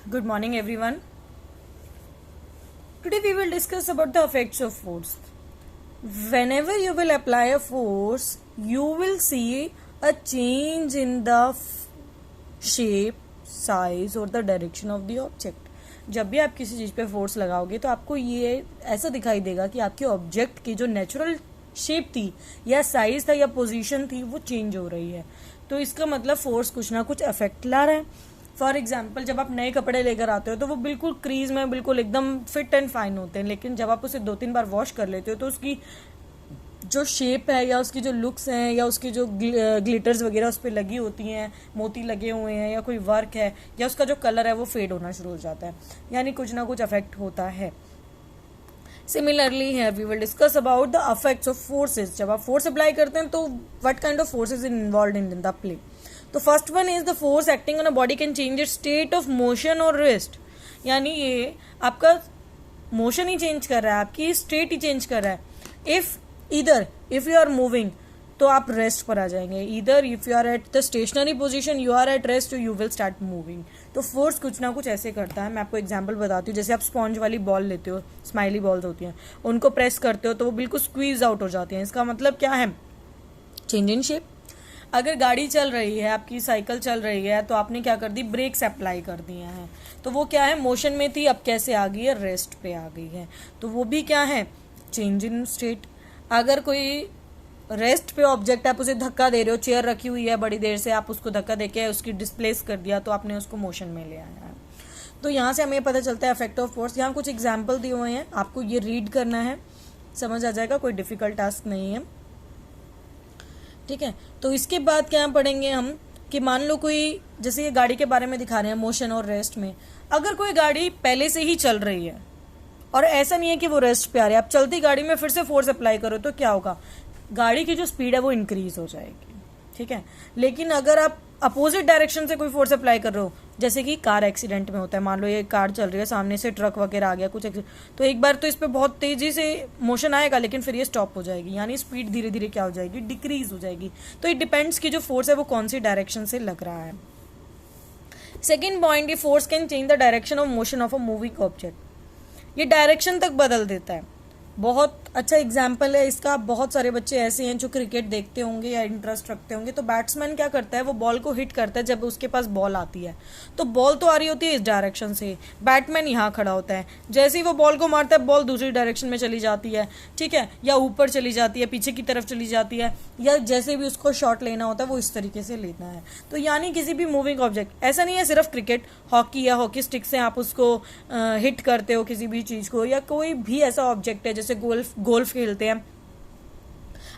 Good morning, everyone. Today we will discuss about the effects of force. Whenever you will apply a force, you will see a change in the shape, size or the direction of the object. जब भी आप किसी चीज़ पे force लगाओगे तो आपको ये ऐसा दिखाई देगा कि आपके ऑब्जेक्ट की जो नेचुरल शेप थी या साइज था या पोजीशन थी वो चेंज हो रही है. तो इसका मतलब फोर्स कुछ ना कुछ इफेक्ट ला रहा है. फॉर एग्जाम्पल, जब आप नए कपड़े लेकर आते हो तो वो बिल्कुल क्रीज में बिल्कुल एकदम फिट एंड फाइन होते हैं, लेकिन जब आप उसे 2-3 बार वॉश कर लेते हो तो उसकी जो शेप है या उसकी जो लुक्स हैं या उसकी जो ग्लिटर्स वगैरह उस पर लगी होती हैं, मोती लगे हुए हैं या कोई वर्क है या उसका जो कलर है वो फेड होना शुरू हो जाता है, यानी कुछ ना कुछ अफेक्ट होता है. सिमिलरली है we will discuss about the effects of forces. जब आप फोर्स अप्लाई करते हैं तो what kind of forces involve in the play. तो first one is the force acting on a body can change its state of motion और rest. यानी ये आपका मोशन ही चेंज कर रहा है, आपकी स्टेट ही चेंज कर रहा है. इफ यू आर मूविंग तो आप रेस्ट पर आ जाएंगे. इधर if you are at the stationary position you are at rest, you will start moving. तो फोर्स कुछ ना कुछ ऐसे करता है. मैं आपको एग्जांपल बताती हूँ. जैसे आप स्पॉन्ज वाली बॉल लेते हो, स्माइली बॉल्स होती हैं, उनको प्रेस करते हो तो वो बिल्कुल स्क्वीज आउट हो जाती हैं. इसका मतलब क्या है? Change in shape. अगर गाड़ी चल रही है, आपकी साइकिल चल रही है, तो आपने क्या कर दी? ब्रेक्स अप्लाई कर दिए हैं. तो वो क्या है? मोशन में थी, अब कैसे आ गई है? रेस्ट पे आ गई है. तो वो भी क्या है? Change in state. अगर कोई रेस्ट पे ऑब्जेक्ट, आप उसे धक्का दे रहे हो, चेयर रखी हुई है बड़ी देर से, आप उसको धक्का देके उसकी डिस्प्लेस कर दिया तो आपने उसको मोशन में ले आया है. तो यहाँ से हमें पता चलता है इफेक्ट ऑफ फोर्स. यहाँ कुछ एग्जाम्पल दिए हुए हैं, आपको ये रीड करना है, समझ आ जाएगा, कोई डिफिकल्ट टास्क नहीं है. ठीक है. तो इसके बाद क्या पढ़ेंगे हम कि मान लो कोई, जैसे ये गाड़ी के बारे में दिखा रहे हैं मोशन और रेस्ट में. अगर कोई गाड़ी पहले से ही चल रही है और ऐसा नहीं है कि वो रेस्ट पे आ रही है, आप चलती गाड़ी में फिर से फोर्स अप्लाई करो तो क्या होगा? गाड़ी की जो स्पीड है वो इंक्रीज हो जाएगी. ठीक है. लेकिन अगर आप अपोजिट डायरेक्शन से कोई फोर्स अप्लाई कर रहे हो, जैसे कि कार एक्सीडेंट में होता है, मान लो ये कार चल रही है, सामने से ट्रक वगैरह आ गया कुछ, तो एक बार तो इस पर बहुत तेजी से मोशन आएगा लेकिन फिर ये स्टॉप हो जाएगी, यानी स्पीड धीरे धीरे क्या हो जाएगी? डिक्रीज हो जाएगी. तो इट डिपेंड्स कि जो फोर्स है वो कौन सी डायरेक्शन से लग रहा है. सेकेंड पॉइंट, ये force can change the direction of motion of a moving object. ये डायरेक्शन तक बदल देता है. बहुत अच्छा एग्जाम्पल है इसका. बहुत सारे बच्चे ऐसे हैं जो क्रिकेट देखते होंगे या इंटरेस्ट रखते होंगे. तो बैट्समैन क्या करता है? वो बॉल को हिट करता है जब उसके पास बॉल आती है. तो बॉल तो आ रही होती है इस डायरेक्शन से, बैट्समैन यहाँ खड़ा होता है. जैसे ही वो बॉल को मारता है बॉल दूसरी डायरेक्शन में चली जाती है. ठीक है. या ऊपर चली जाती है, पीछे की तरफ चली जाती है, या जैसे भी उसको शॉट लेना होता है वो इस तरीके से लेना है. तो यानी किसी भी मूविंग ऑब्जेक्ट, ऐसा नहीं है सिर्फ क्रिकेट, हॉकी या हॉकी स्टिक से आप उसको हिट करते हो किसी भी चीज़ को, या कोई भी ऐसा ऑब्जेक्ट है जैसे गोल्फ खेलते हैं,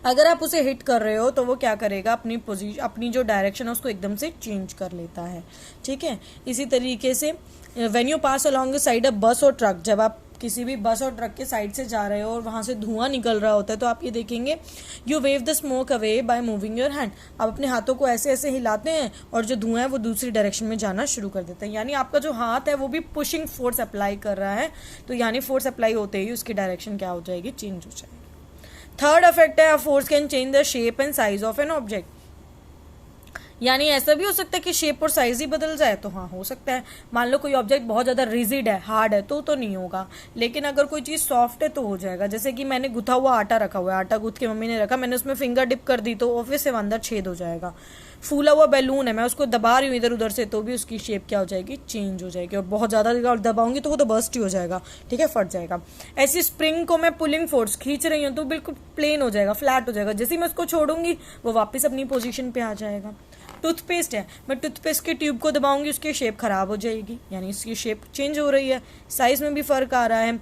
अगर आप उसे हिट कर रहे हो तो वो क्या करेगा? अपनी पोजीशन, अपनी जो डायरेक्शन है उसको एकदम से चेंज कर लेता है. ठीक है. इसी तरीके से when you pass along the side a bus और ट्रक, जब आप किसी भी बस और ट्रक के साइड से जा रहे हो और वहां से धुआं निकल रहा होता है तो आप ये देखेंगे, you wave the smoke away by moving your hand. आप अपने हाथों को ऐसे ऐसे हिलाते हैं और जो धुआं है वो दूसरी डायरेक्शन में जाना शुरू कर देता है. यानी आपका जो हाथ है वो भी पुशिंग फोर्स अप्लाई कर रहा है. तो यानी फोर्स अप्लाई होते ही उसकी डायरेक्शन क्या हो जाएगी? चेंज हो जाएगी. थर्ड इफेक्ट है, force can change the shape and size of an object. यानी ऐसा भी हो सकता है कि शेप और साइज ही बदल जाए. तो हाँ, हो सकता है. मान लो कोई ऑब्जेक्ट बहुत ज़्यादा रिजिड है, हार्ड है, तो नहीं होगा. लेकिन अगर कोई चीज़ सॉफ्ट है तो हो जाएगा. जैसे कि मैंने गुथा हुआ आटा रखा हुआ है, आटा गूंथ के मम्मी ने रखा, मैंने उसमें फिंगर डिप कर दी तो ऑब्वियस से अंदर छेद हो जाएगा. फूला हुआ बैलून है, मैं उसको दबा रही हूँ इधर उधर से, तो भी उसकी शेप क्या हो जाएगी? चेंज हो जाएगी. और बहुत ज़्यादा दबाऊंगी तो वो तो बर्स्ट ही हो जाएगा. ठीक है, फट जाएगा. ऐसी स्प्रिंग को मैं पुलिंग फोर्स खींच रही हूँ तो बिल्कुल प्लेन हो जाएगा, फ्लैट हो जाएगा. जैसे ही मैं उसको छोड़ूंगी वो वापस अपनी पोजीशन पे आ जाएगा. टूथपेस्ट है, मैं टूथपेस्ट के ट्यूब को दबाऊंगी, उसकी शेप खराब हो जाएगी, यानी इसकी शेप चेंज हो रही है. साइज में भी फर्क आ रहा है.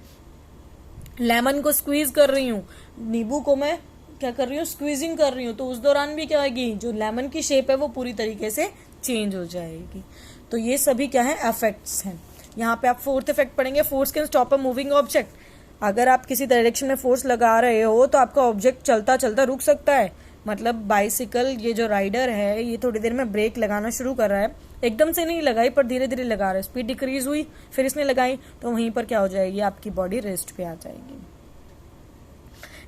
लेमन को स्क्वीज कर रही हूँ, नींबू को मैं क्या कर रही हूँ? स्क्वीजिंग कर रही हूँ, तो उस दौरान भी क्या आएगी? जो लेमन की शेप है वो पूरी तरीके से चेंज हो जाएगी. तो ये सभी क्या है? इफेक्ट्स हैं. यहाँ पे आप फोर्थ इफेक्ट पढ़ेंगे, force can stop a moving object. अगर आप किसी डायरेक्शन में फोर्स लगा रहे हो तो आपका ऑब्जेक्ट चलता चलता रुक सकता है. मतलब बाइसिकल, ये जो राइडर है ये थोड़ी देर में ब्रेक लगाना शुरू कर रहा है, एकदम से नहीं लगाई पर धीरे धीरे लगा रहा है. स्पीड डिक्रीज हुई, फिर इसने लगाई, तो वहीं पर क्या हो जाएगी? आपकी बॉडी रेस्ट पे आ जाएगी.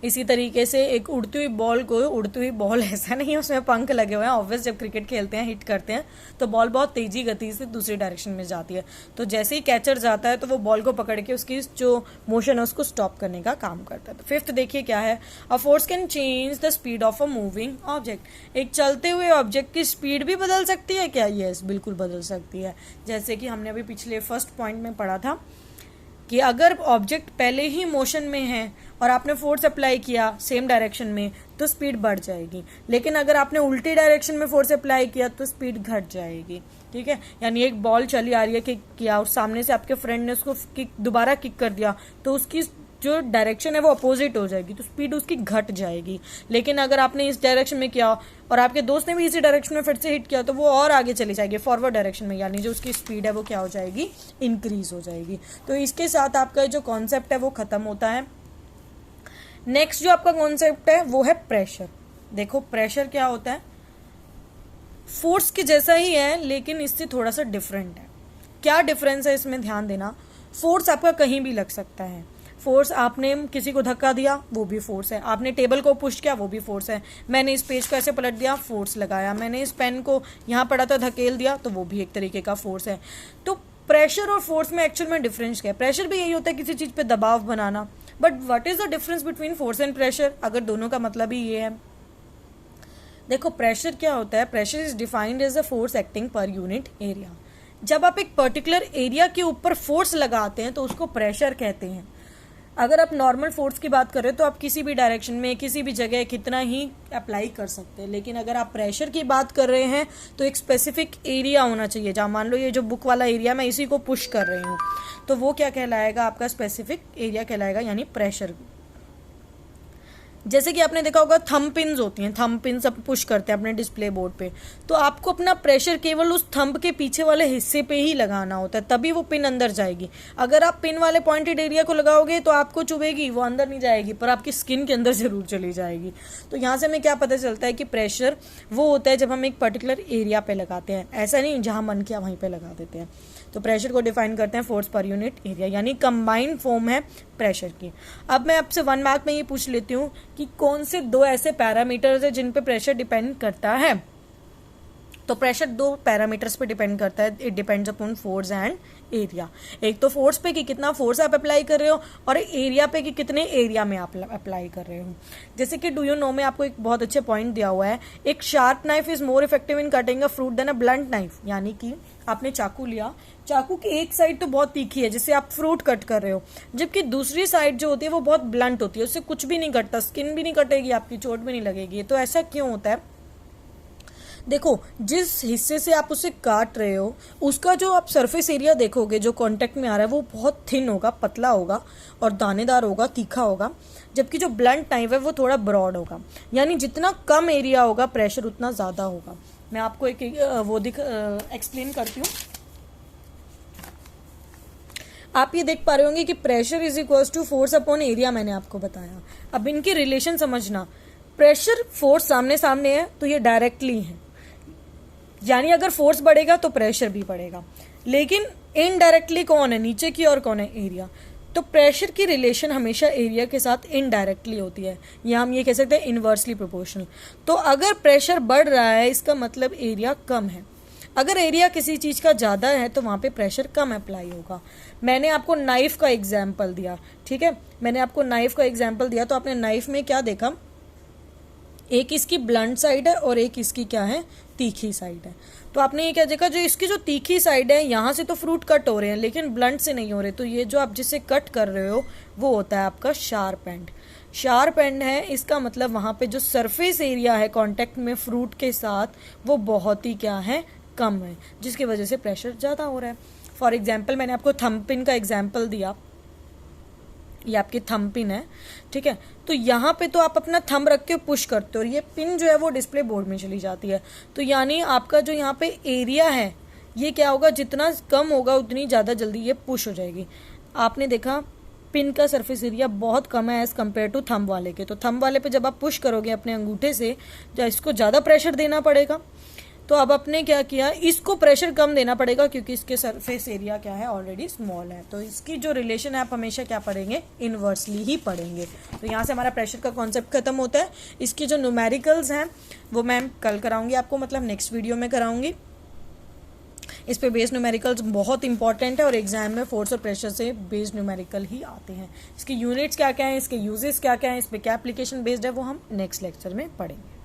इसी तरीके से एक उड़ती हुई बॉल को, उड़ती हुई बॉल ऐसा नहीं है उसमें पंख लगे हुए हैं, ऑब्वियस जब क्रिकेट खेलते हैं हिट करते हैं तो बॉल बहुत तेजी गति से दूसरी डायरेक्शन में जाती है, तो जैसे ही कैचर जाता है तो वो बॉल को पकड़ के उसकी जो मोशन है उसको स्टॉप करने का काम करता है। तो फिफ्थ देखिए क्या है, a force can change the speed of a moving object. एक चलते हुए ऑब्जेक्ट की स्पीड भी बदल सकती है क्या? यस, बिल्कुल बदल सकती है। जैसे कि हमने अभी पिछले फर्स्ट पॉइंट में पढ़ा था कि अगर ऑब्जेक्ट पहले ही मोशन में है और आपने फोर्स अप्लाई किया सेम डायरेक्शन में तो स्पीड बढ़ जाएगी, लेकिन अगर आपने उल्टी डायरेक्शन में फोर्स अप्लाई किया तो स्पीड घट जाएगी। ठीक है, यानी एक बॉल चली आ रही है, किक किया और सामने से आपके फ्रेंड ने उसको दोबारा किक कर दिया तो उसकी जो डायरेक्शन है वो अपोजिट हो जाएगी, तो स्पीड उसकी घट जाएगी। लेकिन अगर आपने इस डायरेक्शन में किया और आपके दोस्त ने भी इसी डायरेक्शन में फिर से हिट किया तो वो और आगे चली जाएगी फॉरवर्ड डायरेक्शन में, यानी जो उसकी स्पीड है वो क्या हो जाएगी, इंक्रीज हो जाएगी। तो इसके साथ आपका जो कॉन्सेप्ट है वो खत्म होता है। नेक्स्ट जो आपका कॉन्सेप्ट है वो है प्रेशर। देखो प्रेशर क्या होता है, फोर्स के जैसा ही है लेकिन इससे थोड़ा सा डिफरेंट है। क्या डिफरेंस है इसमें ध्यान देना। फोर्स आपका कहीं भी लग सकता है, फोर्स आपने किसी को धक्का दिया वो भी फोर्स है, आपने टेबल को पुश किया वो भी फोर्स है, मैंने इस पेज को ऐसे पलट दिया फोर्स लगाया, मैंने इस पेन को यहाँ पड़ा था धकेल दिया तो वो भी एक तरीके का फोर्स है। तो प्रेशर और फोर्स में एक्चुअल में डिफरेंस क्या है? प्रेशर भी यही होता है किसी चीज पे दबाव बनाना, but what is the difference between force and pressure, अगर दोनों का मतलब ही ये है। देखो प्रेशर क्या होता है, pressure is defined as a force acting per unit area. जब आप एक पर्टिकुलर एरिया के ऊपर फोर्स लगाते हैं तो उसको प्रेशर कहते हैं। अगर आप नॉर्मल फोर्स की बात करें तो आप किसी भी डायरेक्शन में किसी भी जगह कितना ही अप्लाई कर सकते हैं, लेकिन अगर आप प्रेशर की बात कर रहे हैं तो एक स्पेसिफिक एरिया होना चाहिए। जहाँ मान लो ये जो बुक वाला एरिया मैं इसी को पुश कर रही हूँ तो वो क्या कहलाएगा, आपका स्पेसिफिक एरिया कहलाएगा, यानी प्रेशर। जैसे कि आपने देखा होगा थंब पिन्स होती हैं, थंब पिन्स आप पुश करते हैं अपने डिस्प्ले बोर्ड पे, तो आपको अपना प्रेशर केवल उस थंब के पीछे वाले हिस्से पे ही लगाना होता है तभी वो पिन अंदर जाएगी। अगर आप पिन वाले पॉइंटेड एरिया को लगाओगे तो आपको चुभेगी, वो अंदर नहीं जाएगी पर आपकी स्किन के अंदर जरूर चली जाएगी। तो यहाँ से हमें क्या पता चलता है कि प्रेशर वो होता है जब हम एक पर्टिकुलर एरिया पे लगाते हैं, ऐसा नहीं जहाँ मन किया वहीं पे लगा देते हैं। तो प्रेशर को डिफाइन करते हैं फोर्स पर यूनिट एरिया, यानी कंबाइंड फॉर्म है प्रेशर की। अब मैं आपसे 1 मार्क में ये पूछ लेती हूँ कि कौन से 2 ऐसे पैरामीटर्स है जिन पे प्रेशर डिपेंड करता है। तो प्रेशर 2 पैरामीटर्स पे डिपेंड करता है, it depends upon force and area. एक तो फोर्स पे कि कितना फोर्स आप अप्लाई कर रहे हो और एरिया पे कि कितने एरिया में आप अप्लाई कर रहे हो। जैसे कि डू यू नो में आपको एक बहुत अच्छे पॉइंट दिया हुआ है, एक sharp knife is more effective in cutting a fruit than a blunt knife. यानी कि आपने चाकू लिया, चाकू की एक साइड तो बहुत तीखी है जिससे आप फ्रूट कट कर रहे हो, जबकि दूसरी साइड जो होती है वो बहुत ब्लंट होती है, उससे कुछ भी नहीं कटता, स्किन भी नहीं कटेगी, आपकी चोट भी नहीं लगेगी। तो ऐसा क्यों होता है? देखो जिस हिस्से से आप उसे काट रहे हो उसका जो आप सरफेस एरिया देखोगे जो कांटेक्ट में आ रहा है वो बहुत थिन होगा, पतला होगा और दानेदार होगा, तीखा होगा, जबकि जो ब्लंट नाइफ है वो थोड़ा ब्रॉड होगा। यानी जितना कम एरिया होगा प्रेशर उतना ज़्यादा होगा। मैं आपको एक एक्सप्लेन करती हूँ। आप ये देख पा रहे होंगे कि pressure is equals to force upon area, मैंने आपको बताया। अब इनकी रिलेशन समझना, प्रेशर फोर्स सामने सामने है तो ये डायरेक्टली है, यानी अगर फोर्स बढ़ेगा तो प्रेशर भी बढ़ेगा, लेकिन इनडायरेक्टली कौन है, नीचे की और कौन है, एरिया। तो प्रेशर की रिलेशन हमेशा एरिया के साथ इनडायरेक्टली होती है, या हम ये कह सकते हैं इनवर्सली प्रोपोर्शनल। तो अगर प्रेशर बढ़ रहा है इसका मतलब एरिया कम है, अगर एरिया किसी चीज़ का ज़्यादा है तो वहाँ पे प्रेशर कम अप्लाई होगा। मैंने आपको नाइफ का एग्जाम्पल दिया, ठीक है, मैंने आपको नाइफ का एग्जाम्पल दिया तो आपने नाइफ में क्या देखा, एक इसकी ब्लंट साइड है और एक इसकी क्या है, तीखी साइड है। तो आपने ये क्या देखा, जो इसकी जो तीखी साइड है यहाँ से तो फ्रूट कट हो रहे हैं लेकिन ब्लंट से नहीं हो रहे, तो ये जो आप जिससे कट कर रहे हो वो होता है आपका शार्प एंड। शार्प एंड है, इसका मतलब वहाँ पे जो सरफेस एरिया है कांटेक्ट में फ्रूट के साथ वो बहुत ही क्या है, कम है, जिसकी वजह से प्रेशर ज़्यादा हो रहा है। फॉर एग्जाम्पल मैंने आपको थंब पिन का एग्जाम्पल दिया, ये आपकी थंब पिन है, ठीक है, तो यहाँ पे तो आप अपना थंब रख के पुश करते हो और ये पिन जो है वो डिस्प्ले बोर्ड में चली जाती है। तो यानी आपका जो यहाँ पे एरिया है ये क्या होगा, जितना कम होगा उतनी ज़्यादा जल्दी ये पुश हो जाएगी। आपने देखा पिन का सरफेस एरिया बहुत कम है एज कम्पेयर टू थंब वाले के, तो थंब वाले पे जब आप पुश करोगे अपने अंगूठे से तो इसको ज़्यादा प्रेशर देना पड़ेगा। तो अब अपने क्या किया, इसको प्रेशर कम देना पड़ेगा क्योंकि इसके सरफेस एरिया क्या है, ऑलरेडी स्मॉल है। तो इसकी जो रिलेशन है आप हमेशा क्या पढ़ेंगे, इनवर्सली ही पढ़ेंगे। तो यहाँ से हमारा प्रेशर का कॉन्सेप्ट खत्म होता है। इसकी जो न्यूमेरिकल्स हैं वो मैम कल कराऊंगी आपको, मतलब नेक्स्ट वीडियो में कराऊंगी। इस पे बेस्ड न्यूमेरिकल्स बहुत इंपॉर्टेंट है और एग्जाम में फोर्स और प्रेशर से बेस्ड न्यूमेरिकल ही आते हैं। इसके यूनिट्स क्या क्या हैं, इसके यूजेस क्या क्या हैं, इस पे क्या एप्लीकेशन बेस्ड है, वो हम नेक्स्ट लेक्चर में पढ़ेंगे।